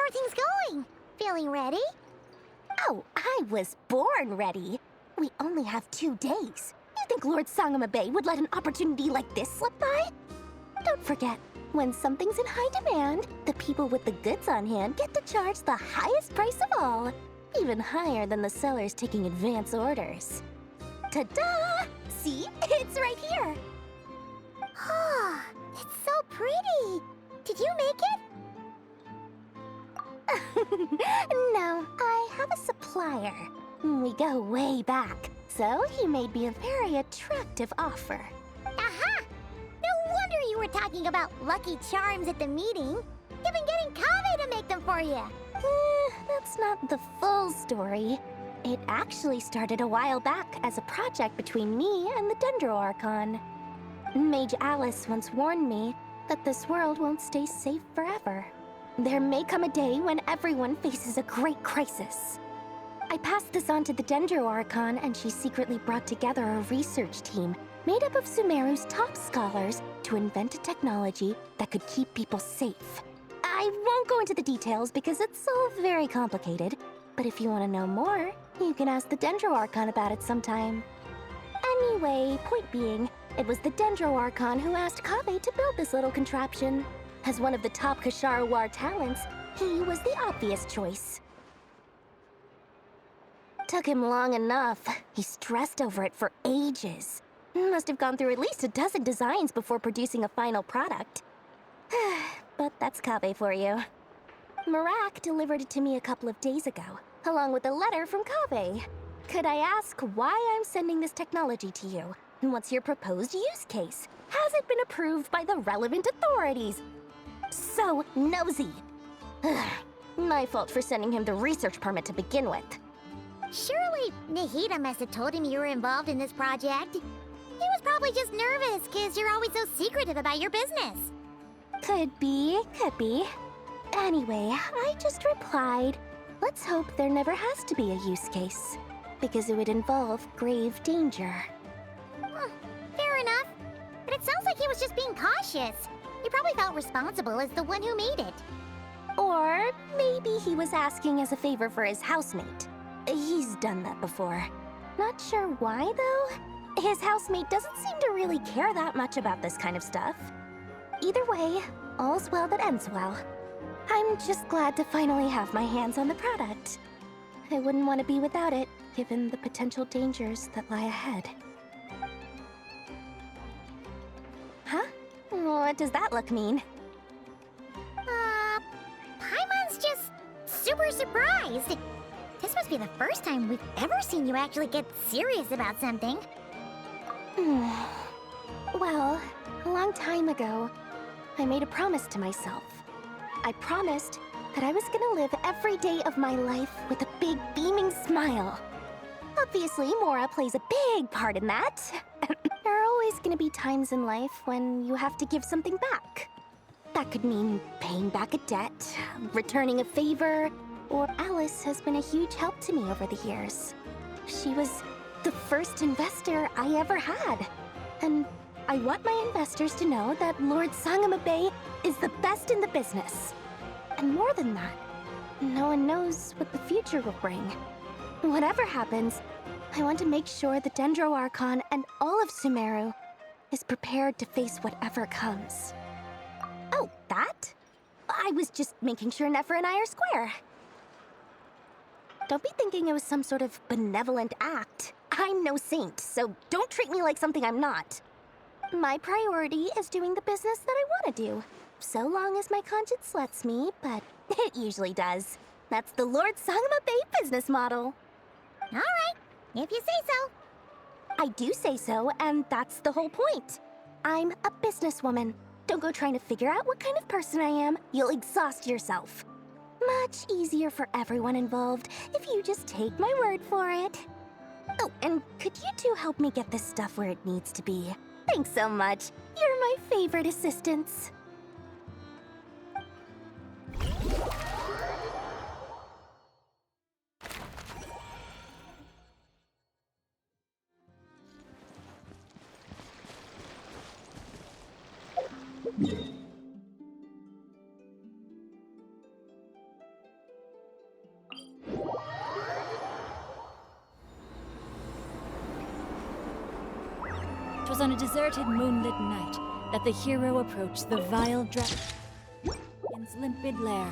are things going? Feeling ready? Oh, I was born ready. We only have 2 days. You think Lord Sangamabe would let an opportunity like this slip by? Don't forget, when something's in high demand, the people with the goods on hand get to charge the highest price of all, even higher than the sellers taking advance orders. Ta-da! See? It's right here! Oh, it's so pretty! Did you make it? No, I have a supplier. We go way back, so he made me a very attractive offer. Aha! No wonder you were talking about Lucky Charms at the meeting. You've been getting Kaveh to make them for you. That's not the full story. It actually started a while back as a project between me and the Dendro Archon. Mage Alice once warned me that this world won't stay safe forever. There may come a day when everyone faces a great crisis. I passed this on to the Dendro Archon, and she secretly brought together a research team made up of Sumeru's top scholars to invent a technology that could keep people safe. I won't go into the details because it's all very complicated, but if you want to know more, you can ask the Dendro Archon about it sometime. Anyway, point being, it was the Dendro Archon who asked Kaveh to build this little contraption. As one of the top Kashara War talents, he was the obvious choice. Took him long enough. He stressed over it for ages. Must have gone through at least a dozen designs before producing a final product. But that's Kaveh for you. Marak delivered it to me a couple of days ago, along with a letter from Kaveh. Could I ask why I'm sending this technology to you? And what's your proposed use case? Has it been approved by the relevant authorities? So nosy. My fault for sending him the research permit to begin with. Surely Nahida must have told him you were involved in this project. He was probably just nervous because you're always so secretive about your business. Could be, could be. Anyway, I just replied, let's hope there never has to be a use case, because it would involve grave danger. Fair enough. But it sounds like he was just being cautious. He probably felt responsible as the one who made it. Or maybe he was asking as a favor for his housemate. He's done that before. Not sure why, though. His housemate doesn't seem to really care that much about this kind of stuff. Either way, all's well that ends well. I'm just glad to finally have my hands on the product. I wouldn't want to be without it, given the potential dangers that lie ahead. Huh? What does that look mean? Paimon's just super surprised. This must be the first time we've ever seen you actually get serious about something. Well, a long time ago, I made a promise to myself. I promised that I was gonna live every day of my life with a big beaming smile. Obviously, Mora plays a big part in that. There are always gonna be times in life when you have to give something back. That could mean paying back a debt, returning a favor, or Alice has been a huge help to me over the years. She was the first investor I ever had. And I want my investors to know that Lord Sangamabe is the best in the business. And more than that, no one knows what the future will bring. Whatever happens, I want to make sure the Dendro Archon and all of Sumeru is prepared to face whatever comes. Oh, that? I was just making sure Nefer and I are square. Don't be thinking it was some sort of benevolent act. I'm no saint, so don't treat me like something I'm not. My priority is doing the business that I want to do, so long as my conscience lets me, but it usually does. That's the Lord Sangamabe business model. All right, if you say so. I do say so, and that's the whole point. I'm a businesswoman. Don't go trying to figure out what kind of person I am. You'll exhaust yourself. Much easier for everyone involved if you just take my word for it. Oh, and could you two help me get this stuff where it needs to be? Thanks so much. You're my favorite assistants. was on a deserted moonlit night that the hero approached the vile dragon's limpid lair.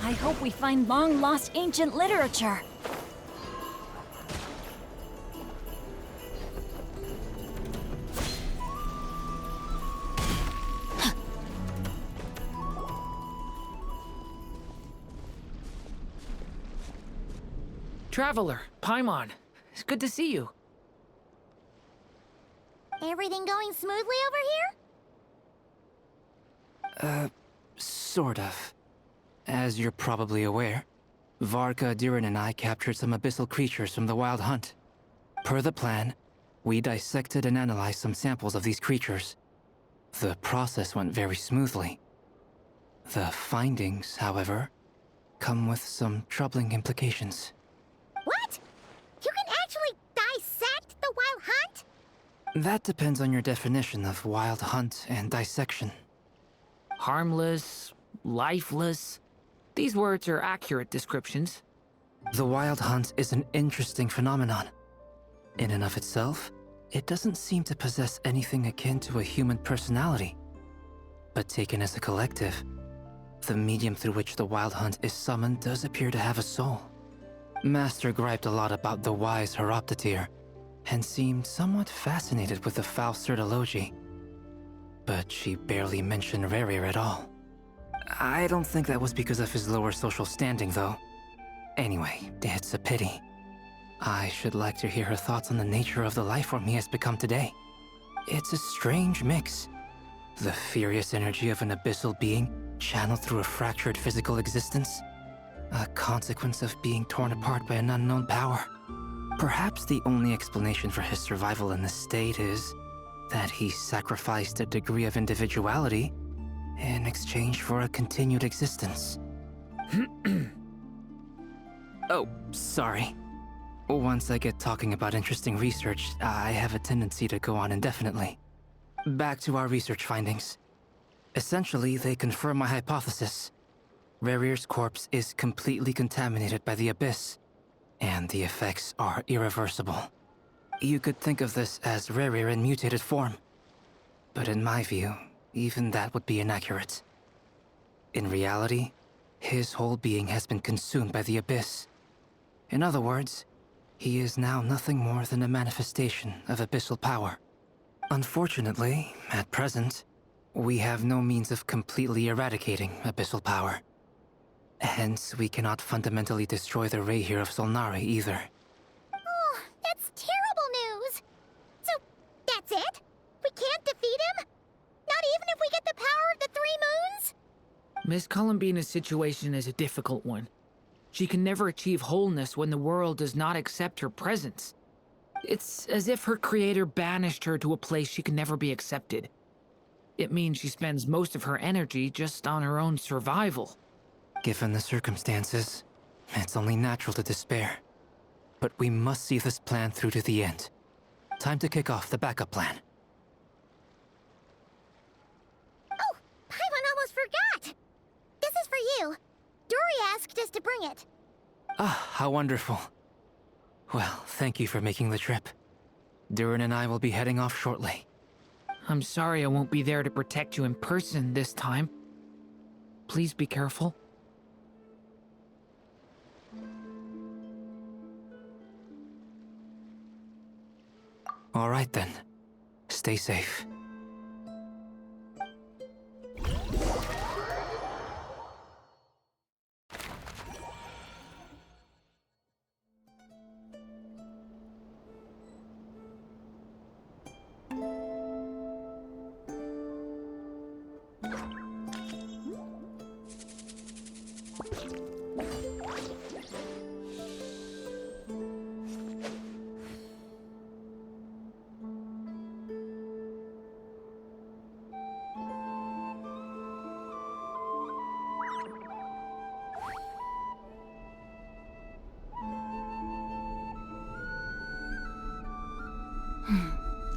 I hope we find long-lost ancient literature. Traveler, Paimon, it's good to see you. Everything going smoothly over here? Sort of. As you're probably aware, Varka, Durin, and I captured some abyssal creatures from the Wild Hunt. Per the plan, we dissected and analyzed some samples of these creatures. The process went very smoothly. The findings, however, come with some troubling implications. What? You can actually dissect the Wild Hunt? That depends on your definition of Wild Hunt and dissection. Harmless, lifeless. These words are accurate descriptions. The Wild Hunt is an interesting phenomenon. In and of itself, it doesn't seem to possess anything akin to a human personality. But taken as a collective, the medium through which the Wild Hunt is summoned does appear to have a soul. Master griped a lot about the wise Horoptatyr, and seemed somewhat fascinated with the foul Certology. But she barely mentioned Rerir at all. I don't think that was because of his lower social standing, though. Anyway, it's a pity. I should like to hear her thoughts on the nature of the life form he has become today. It's a strange mix. The furious energy of an abyssal being channeled through a fractured physical existence. A consequence of being torn apart by an unknown power. Perhaps the only explanation for his survival in this state is that he sacrificed a degree of individuality in exchange for a continued existence. Oh, sorry. Once I get talking about interesting research, I have a tendency to go on indefinitely. Back to our research findings. Essentially, they confirm my hypothesis. Rerir's corpse is completely contaminated by the Abyss, and the effects are irreversible. You could think of this as Rerir in mutated form. But in my view, even that would be inaccurate. In reality, his whole being has been consumed by the Abyss. In other words, he is now nothing more than a manifestation of abyssal power. Unfortunately, at present, we have no means of completely eradicating abyssal power. Hence, we cannot fundamentally destroy the Reir of Solnari either. Oh, that's terrible news! So, that's it? We can't defeat him? Not even if we get the power of the Three Moons? Miss Columbina's situation is a difficult one. She can never achieve wholeness when the world does not accept her presence. It's as if her creator banished her to a place she can never be accepted. It means she spends most of her energy just on her own survival. Given the circumstances, it's only natural to despair. But we must see this plan through to the end. Time to kick off the backup plan. Oh, Paimon almost forgot! This is for you. Dory asked us to bring it. Ah, how wonderful. Well, thank you for making the trip. Durin and I will be heading off shortly. I'm sorry I won't be there to protect you in person this time. Please be careful. All right then. Stay safe.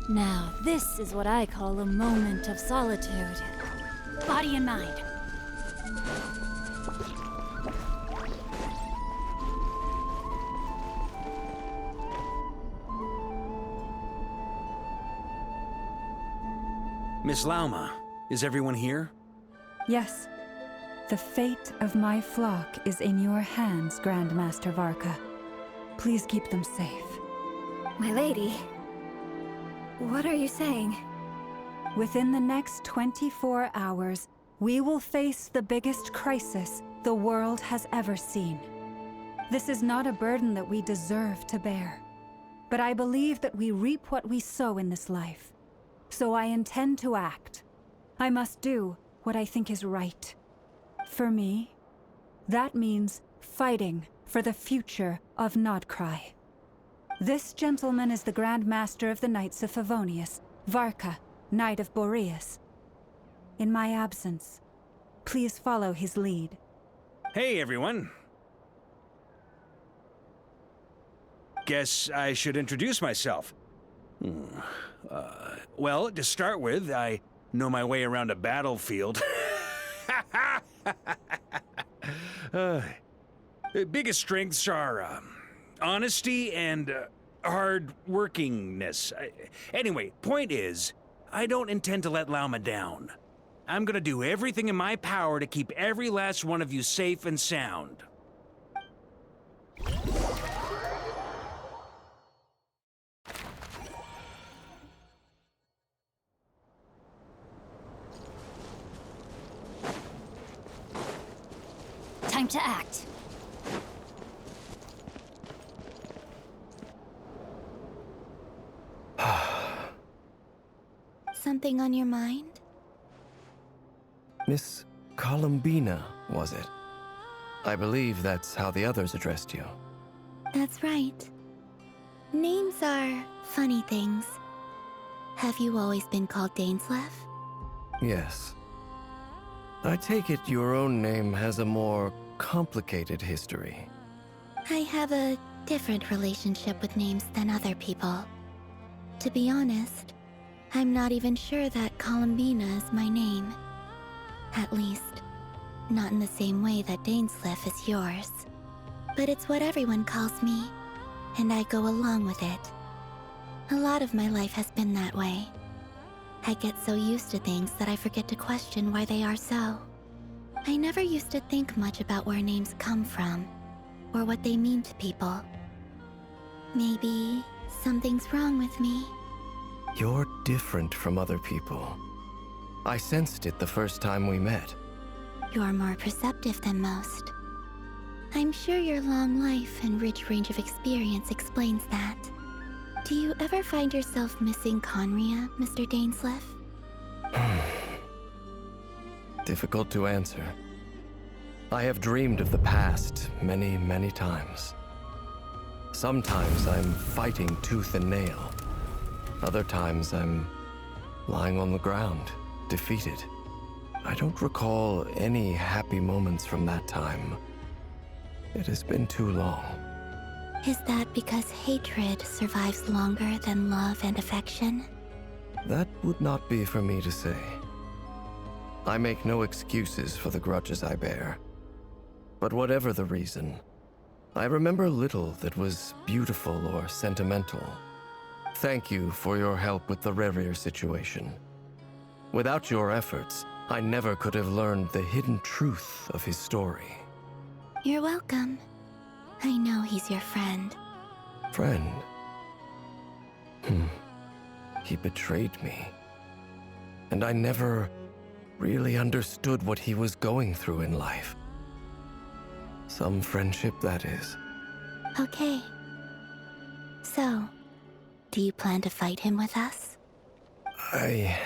Now, this is what I call a moment of solitude. Body and mind. Miss Lauma, is everyone here? Yes. The fate of my flock is in your hands, Grandmaster Varka. Please keep them safe. My lady, what are you saying? Within the next 24 hours, we will face the biggest crisis the world has ever seen. This is not a burden that we deserve to bear, but I believe that we reap what we sow in this life. So I intend to act. I must do what I think is right. For me, that means fighting for the future of Nodcry. This gentleman is the Grand Master of the Knights of Favonius, Varka, Knight of Boreas. In my absence, please follow his lead. Hey, everyone. Guess I should introduce myself. Well, to start with, I know my way around a battlefield. Biggest strengths are honesty and hard-workingness. Anyway, point is, I don't intend to let Lauma down. I'm gonna do everything in my power to keep every last one of you safe and sound. Time to act. Something on your mind? Miss Columbina, was it? I believe that's how the others addressed you. That's right. Names are funny things. Have you always been called Dainslev? Yes. I take it your own name has a more complicated history. I have a different relationship with names than other people. To be honest, I'm not even sure that Columbina is my name. At least, not in the same way that Dainslev is yours. But it's what everyone calls me, and I go along with it. A lot of my life has been that way. I get so used to things that I forget to question why they are so. I never used to think much about where names come from, or what they mean to people. Maybe something's wrong with me. You're different from other people. I sensed it the first time we met. You're more perceptive than most. I'm sure your long life and rich range of experience explains that. Do you ever find yourself missing Conria, Mr. Dainslev? Difficult to answer. I have dreamed of the past many, many times. Sometimes I'm fighting tooth and nail. Other times I'm lying on the ground, defeated. I don't recall any happy moments from that time. It has been too long. Is that because hatred survives longer than love and affection? That would not be for me to say. I make no excuses for the grudges I bear. But whatever the reason, I remember little that was beautiful or sentimental. Thank you for your help with the Rerir situation. Without your efforts, I never could have learned the hidden truth of his story. You're welcome. I know he's your friend. Friend? He betrayed me. And I never really understood what he was going through in life. Some friendship, that is. Okay. So, do you plan to fight him with us? I...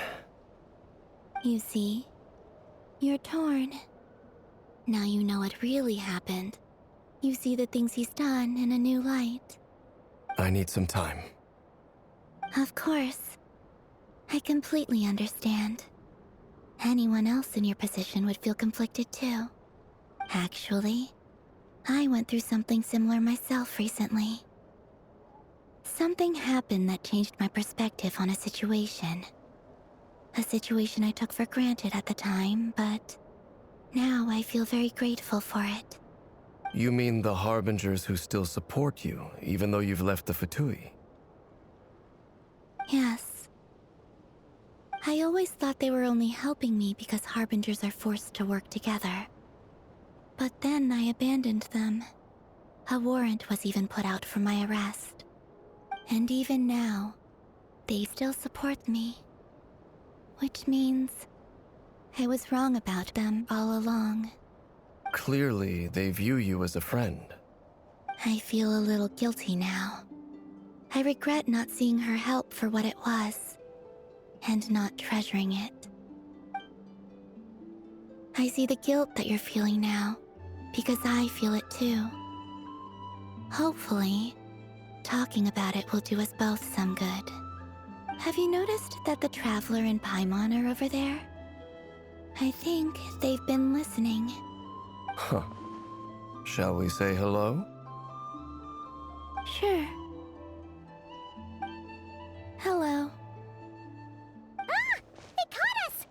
You see, you're torn. Now you know what really happened. You see the things he's done in a new light. I need some time. Of course. I completely understand. Anyone else in your position would feel conflicted too. Actually, I went through something similar myself recently. Something happened that changed my perspective on a situation. A situation I took for granted at the time, but now I feel very grateful for it. You mean the Harbingers who still support you, even though you've left the Fatui? Yes. I always thought they were only helping me because Harbingers are forced to work together. But then I abandoned them. A warrant was even put out for my arrest. And even now, they still support me. Which means I was wrong about them all along. Clearly, they view you as a friend. I feel a little guilty now. I regret not seeing her help for what it was, and not treasuring it. I see the guilt that you're feeling now, because I feel it too. Hopefully, talking about it will do us both some good. Have you noticed that the Traveler and Paimon are over there? I think they've been listening. Huh. Shall we say hello? Sure. Hello. Ah! They caught us!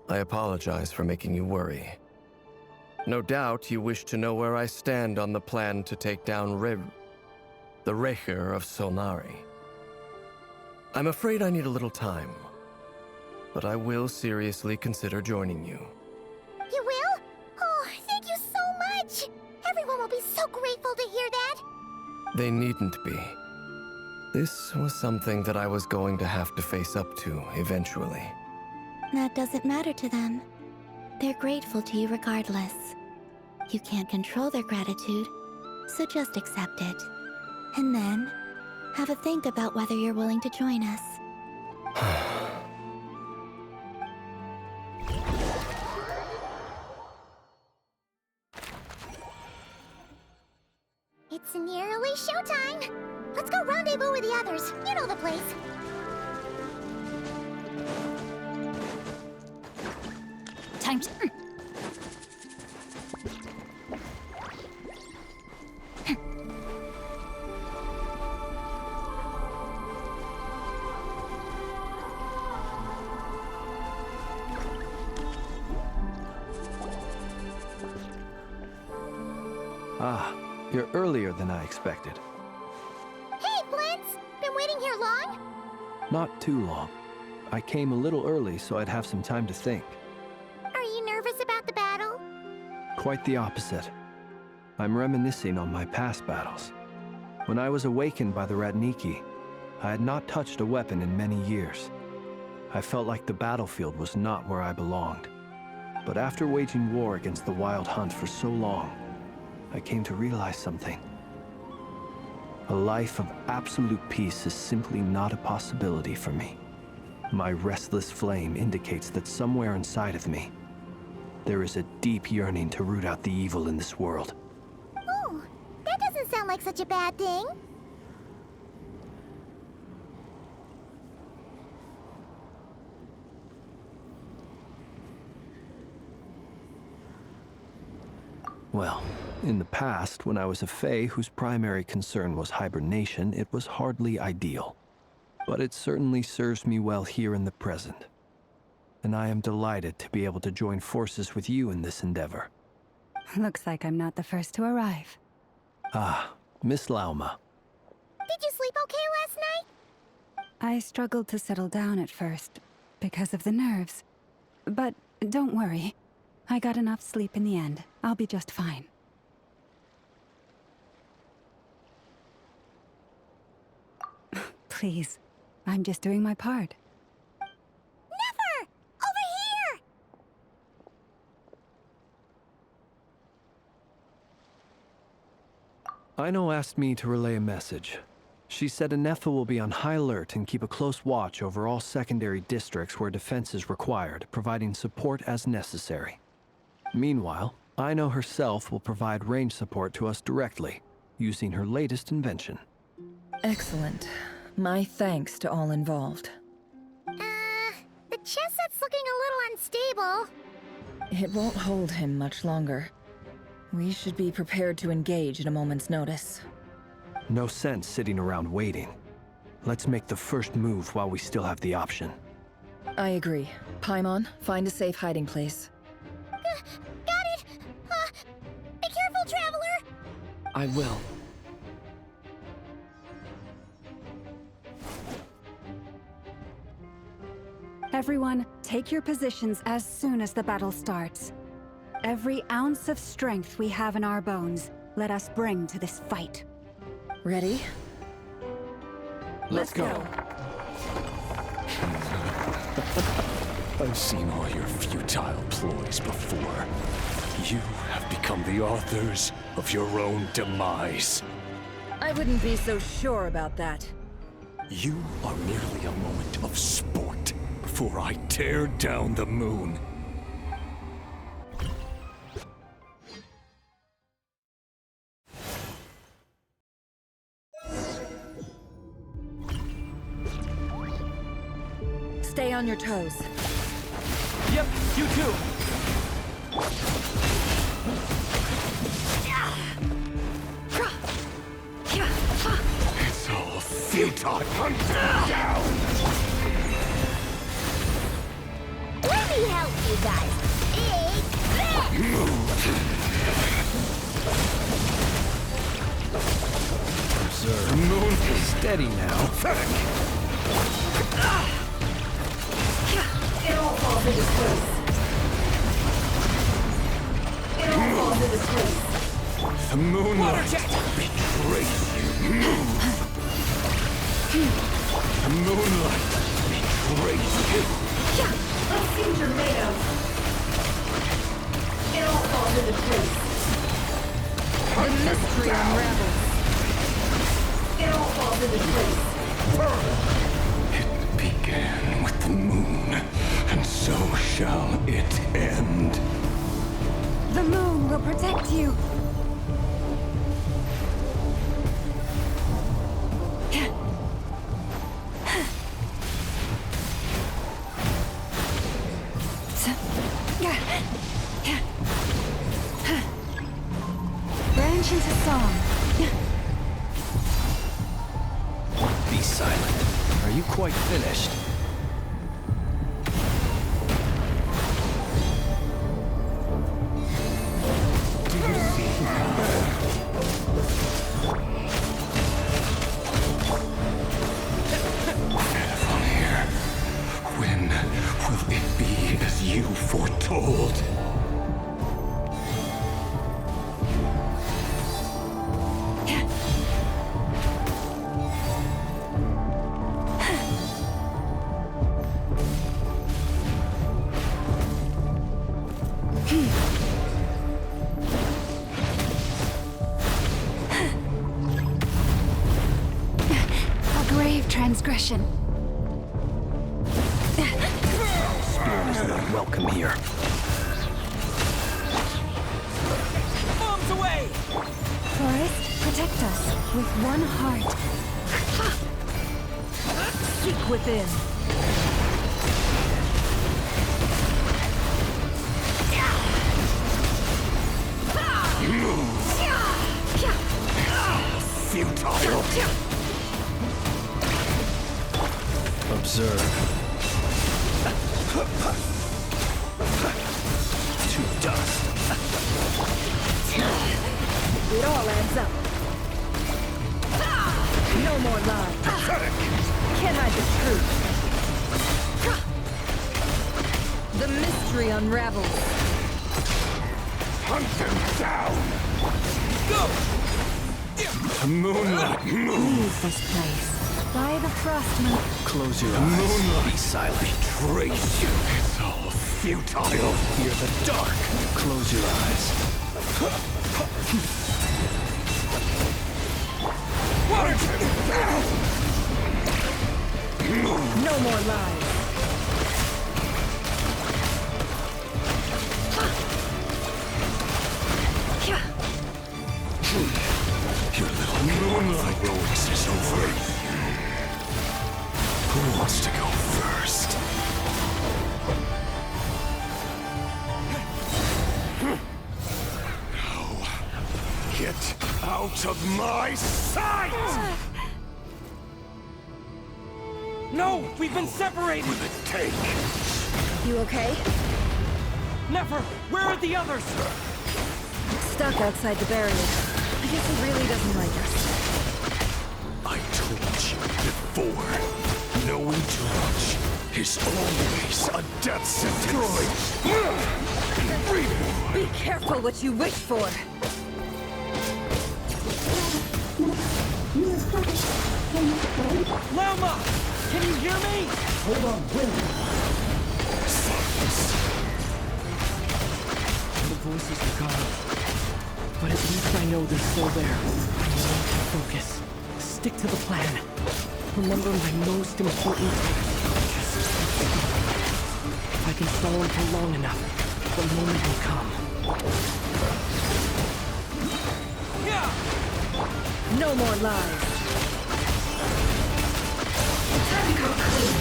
I apologize for making you worry. No doubt you wish to know where I stand on the plan to take down the Recher of Solnari. I'm afraid I need a little time, but I will seriously consider joining you. You will? Oh, thank you so much! Everyone will be so grateful to hear that! They needn't be. This was something that I was going to have to face up to eventually. That doesn't matter to them. They're grateful to you regardless. You can't control their gratitude, so just accept it. And then, have a think about whether you're willing to join us. It's nearly showtime! Let's go rendezvous with the others. You know the place. Time to... Ah, you're earlier than I expected. Hey, Blintz! Been waiting here long? Not too long. I came a little early so I'd have some time to think. Are you nervous about the battle? Quite the opposite. I'm reminiscing on my past battles. When I was awakened by the Ratniki, I had not touched a weapon in many years. I felt like the battlefield was not where I belonged. But after waging war against the Wild Hunt for so long, I came to realize something. A life of absolute peace is simply not a possibility for me. My restless flame indicates that somewhere inside of me, there is a deep yearning to root out the evil in this world. Oh, that doesn't sound like such a bad thing. Well, in the past, when I was a Fae whose primary concern was hibernation, it was hardly ideal. But it certainly serves me well here in the present. And I am delighted to be able to join forces with you in this endeavor. Looks like I'm not the first to arrive. Ah, Miss Lauma. Did you sleep okay last night? I struggled to settle down at first, because of the nerves. But don't worry. I got enough sleep in the end. I'll be just fine. Please, I'm just doing my part. Never! Over here! Aino asked me to relay a message. She said Anefa will be on high alert and keep a close watch over all secondary districts where defense is required, providing support as necessary. Meanwhile, Ino herself will provide range support to us directly, using her latest invention. Excellent. My thanks to all involved. The chess set's looking a little unstable. It won't hold him much longer. We should be prepared to engage at a moment's notice. No sense sitting around waiting. Let's make the first move while we still have the option. I agree. Paimon, find a safe hiding place. Got it! Be careful, Traveler! I will. Everyone, take your positions as soon as the battle starts. Every ounce of strength we have in our bones, let us bring to this fight. Ready? Let's go. I've seen all your futile ploys before. You have become the authors of your own demise. I wouldn't be so sure about that. You are merely a moment of sport before I tear down the moon. Stay on your toes. Yep, you too. It's all futile. Hunt them down! Let me help you guys. Observe. Moon is steady now. It all falls into place. It all falls into place. The moonlight betrays you. The moonlight betrays you. Let's see tornadoes. It all falls into place. The mystery unravels. It all falls into place. It began with the moon, and so shall it end. The moon will protect you. Branch into song. Be silent. Are you quite finished? Do you see from here? When will it be as you foretold? A grave transgression. Spirit is not welcome here. Bombs away! Forest, protect us with one heart. Seek within. Futile. Observe. To dust. It all adds up. No more lies. Can't hide the truth. The mystery unravels. Hunt them down. Go! The moonlight Leave this place. By the frost moon. Close your The eyes. moonlight Be silent. betrays you. It's all futile. Fear the dark. Close your eyes. No more lies. Your little moonlight heroics is over. Who wants to go first? Now, get out of my sight! No! We've been separated! Will it take? You okay? Never! Where are the others? Stuck outside the barrier. I guess he really doesn't like us. I told you before, knowing too much is always a death sentence. Be careful what you wish for. Lama! Can you hear me? Hold on, the voices are gone. But at least I know they're still there. Focus. Stick to the plan. Remember my most important task. If I can stall him for long enough, the moment will come. Yeah! No more lies. Time to come clean.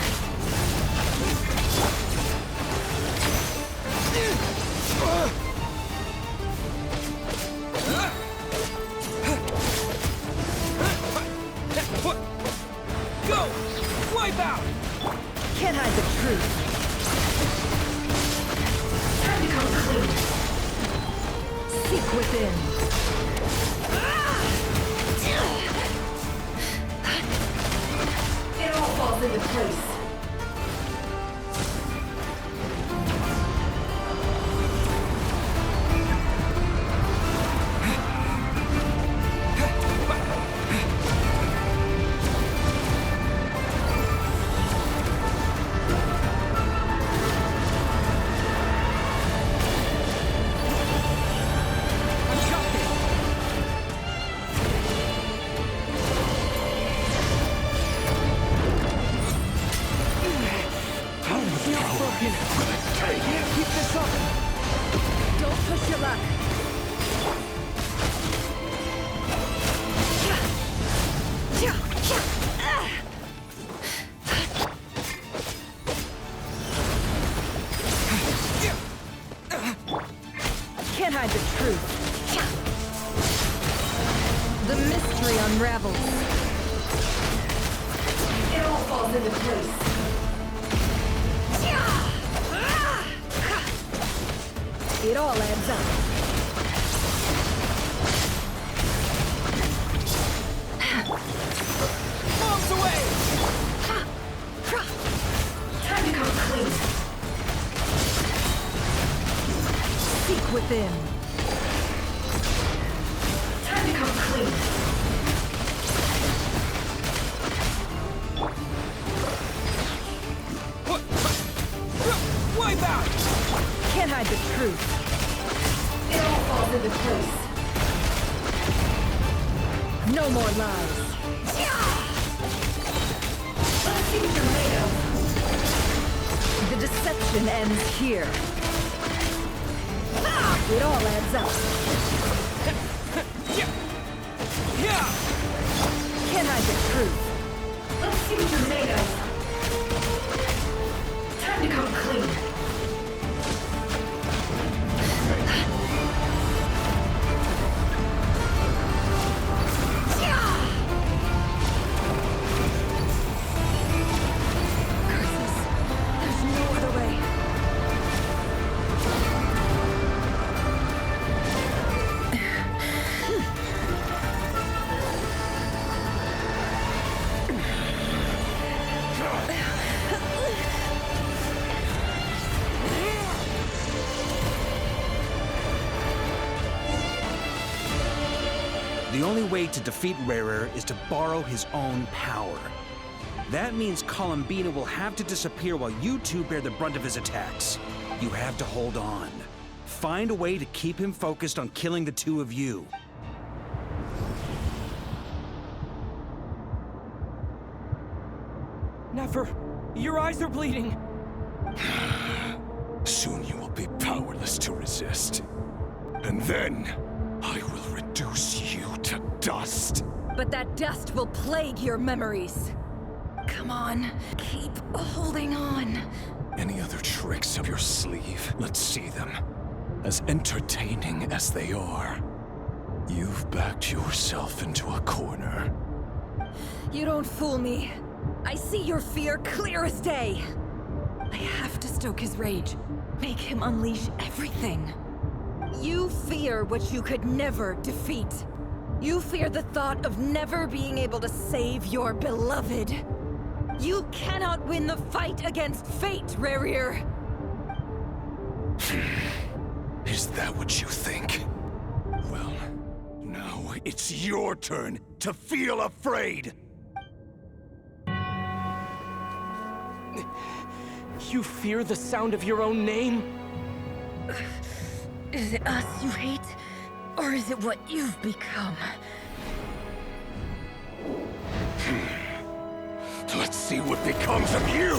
Go! Wipe out! Can't hide the truth. Time to come clean. Seek within. It all falls into place. Don't push your luck. Can't hide the truth. The mystery unravels. It all falls into place. It all adds up. Bombs away! Time to come clean. Seek within. Time to come clean. Wipe out! Can't hide the truth. It all falls into place. No more lies. Let's see what you're made of. The deception ends here. It all adds up. Can't hide the truth. Let's see what you're made of. Time to come clean. There's no other way. The only way to defeat Rarer is to borrow his own power. That means Columbina will have to disappear while you two bear the brunt of his attacks. You have to hold on. Find a way to keep him focused on killing the two of you. Never. Your eyes are bleeding. Soon you will be powerless to resist. And then, I will reduce you to dust. But that dust will plague your memories. Come on, keep holding on. Any other tricks up your sleeve? Let's see them. As entertaining as they are. You've backed yourself into a corner. You don't fool me. I see your fear clear as day. I have to stoke his rage. Make him unleash everything. You fear what you could never defeat. You fear the thought of never being able to save your beloved. You cannot win the fight against fate, Rerir. Is that what you think? Well, now it's your turn to feel afraid! You fear the sound of your own name? Is it us you hate? Or is it what you've become? Let's see what becomes of you!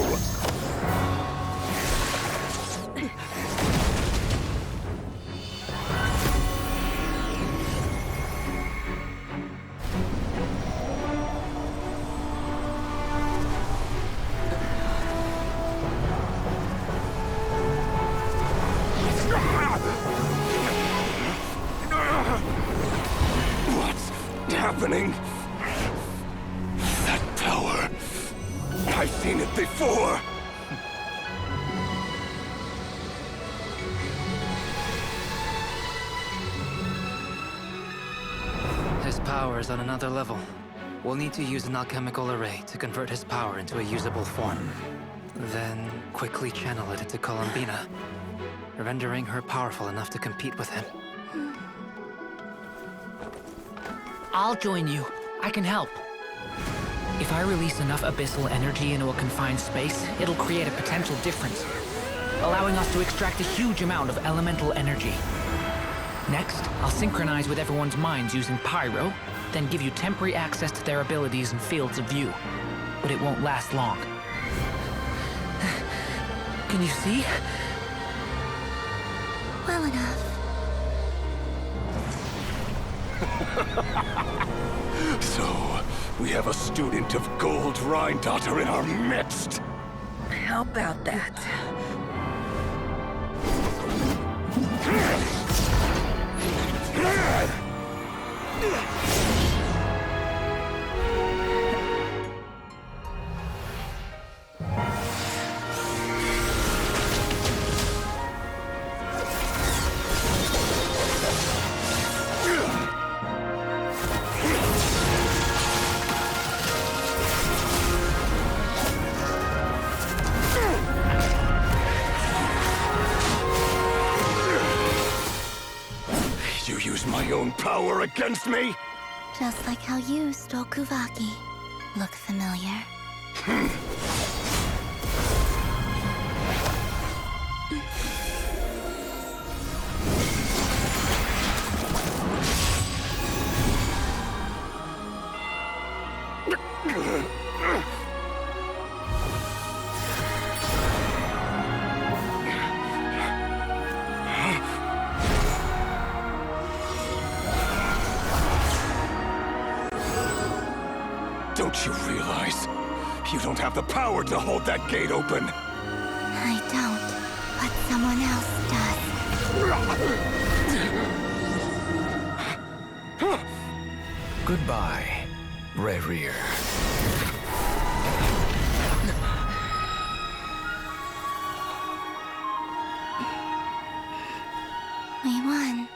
What's happening? That power. I've seen it before. His power is on another level. We'll need to use an alchemical array to convert his power into a usable form. Then quickly channel it into Columbina, rendering her powerful enough to compete with him. I'll join you. I can help. If I release enough abyssal energy into a confined space, it'll create a potential difference, allowing us to extract a huge amount of elemental energy. Next, I'll synchronize with everyone's minds using Pyro, then give you temporary access to their abilities and fields of view. But it won't last long. Can you see? Well enough. So, we have a student of Gold Rhine-Daughter in our midst. How about that? You use my own power against me? Just like how you stole Kuvaki. Look familiar? Don't you realize? You don't have the power to hold that gate open. I don't, but someone else does. Goodbye, Rerir. We won.